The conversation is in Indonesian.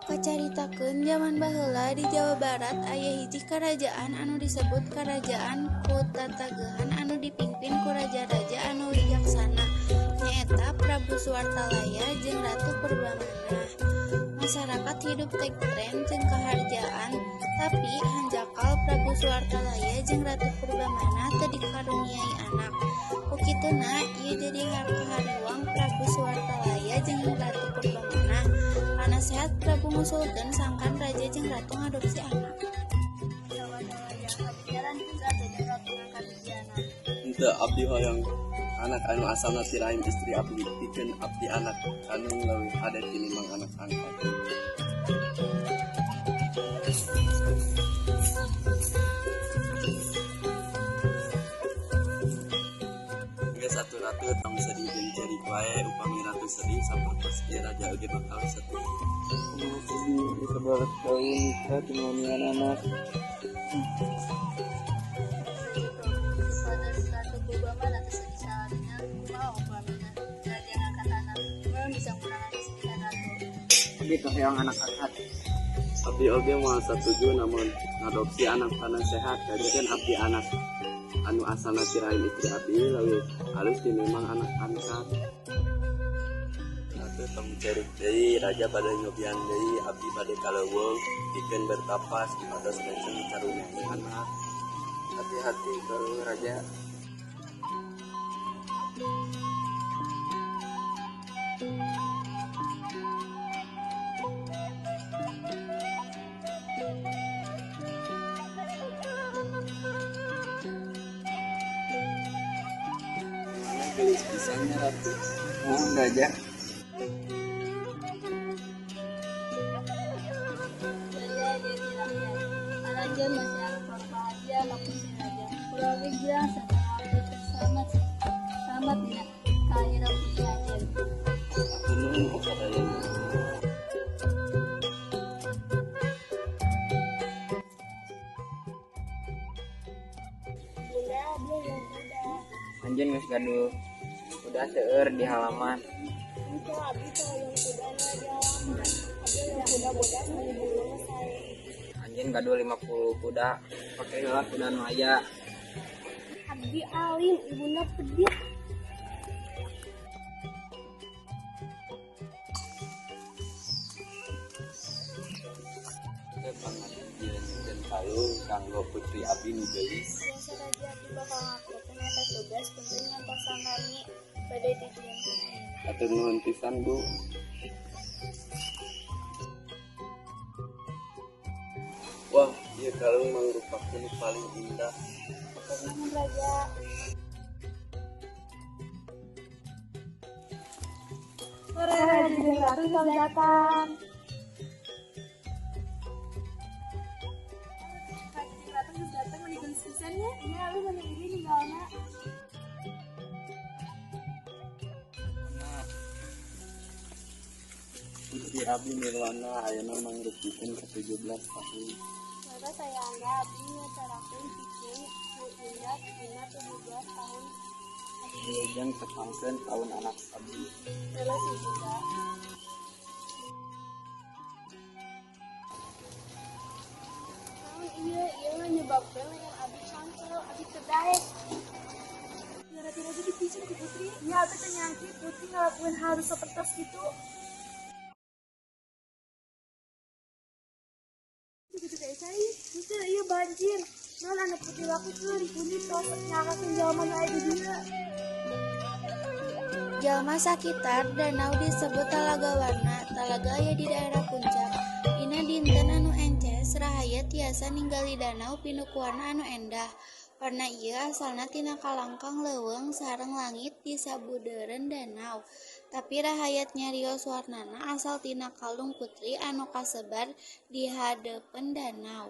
Kacaritakeun zaman baheula di Jawa Barat aya hiji karajaan anu disebut Karajaan Kutatagahan anu dipingpin ku raja-raja anu wijaksana nyaeta Prabu Suartalaya jeung Ratu Purbamenah. Masyarakat hidup tentram jeung kaharjaan, tapi hanjakal Prabu Suartalaya jeung Ratu Purbamenah teu dikaruniai anak. Ukituna ieu jadi kahariwang Prabu Suartalaya jeung Ratu Purbamenah. Karena sehat Prabu ngusulkeun sangkan raja jeung ratu ngadopsi anak. Henteu abdi hoyong anak anu asalna ti rahim istri abdi pikeun abdi anak anu leuwih hade ti 5 anak angkat. Geus satu ratu tong sedih jeung ceri wae upami ratu sedih sapertos ieu raja oge bakal sedih. Sedih disebar tahun nikah timonian anak. Ratu Purbamenah atas sedih salahnya mau Purbamenah raja ngangkat anak belum bisa menangani sedih ratu. Abdi teh yang anak angkat. Abdi oge moal satuju namun ngadopsi anak tanah sehat jadikeun abdi anak anu asalna ti rahim istri abdi leuwih alus tinimbang anak angkat. Ratu tong cerik deui raja bade nyobian deui abdi bade kaleuweung pikeun bertapas pados kenceng karuniai anak. Hati-hati kalau raja. Gelis pisannya ratu. Mohon raja. Raja masih harus bahagia maupun si raja. Pulau bilang sangat ya kehadiran raja. Nuhun kepada Bunda dia yang muda. Anjeun geus gaduh udah seueur di halaman. Itu abdi tuh yang kudanya di halaman. Abdi yang kuda-kuda di bulu saya. Anjeun gaduh 50 kuda, pakai heula kuda nu aya. Abdi alim, ibuna pedih. pangadian dan kalung kanggo putri abdi nu geulis. Biasa raja abdi bakal ngakotin atas tugas penting yang pasangannya pada didiamkan ayeuna. Atur nuhun pisan Bu. Wah, ieu kalung mangrupakeun paling indah. Ketenangan raja. Sore raja dan ratu telah datang. Raja dan ratu sudah datang menikah pisannya. Iya, lu mana ini tinggalnya. Putri abdi Nirwana ayeuna mangrupikeun ke-17 tahun. Maka saya anggap abdi ngacarakeun pikeun nu indah dina 17 tahun. Wilujeng tepangkeun tahun anak abdi. Dalam si bunda. Iya menyebabkan yang abdi cancel, abdi kedai. Gara-gara jadi pisan ke putri. Ya, abdi ternyangki putri ngelakuin harus seperti itu. Gitu kayak saya, bisa iya banjir. Nah, anak putri aku tuh dikunci tos nyakasin jaman aja dia. Jalma sakitar danau disebut Talaga Warna. Talaga aya di daerah puncak. Dina dinten anu ences rahayat tiasa ninggali danau pinu ku warna anu endah. Warna ieu asalna tina kalangkang leuweung sareng langit di sabudeureun danau. Tapi rahayat nyarios warnana asal tina kalung putri anu kasebar di hadeupeun danau.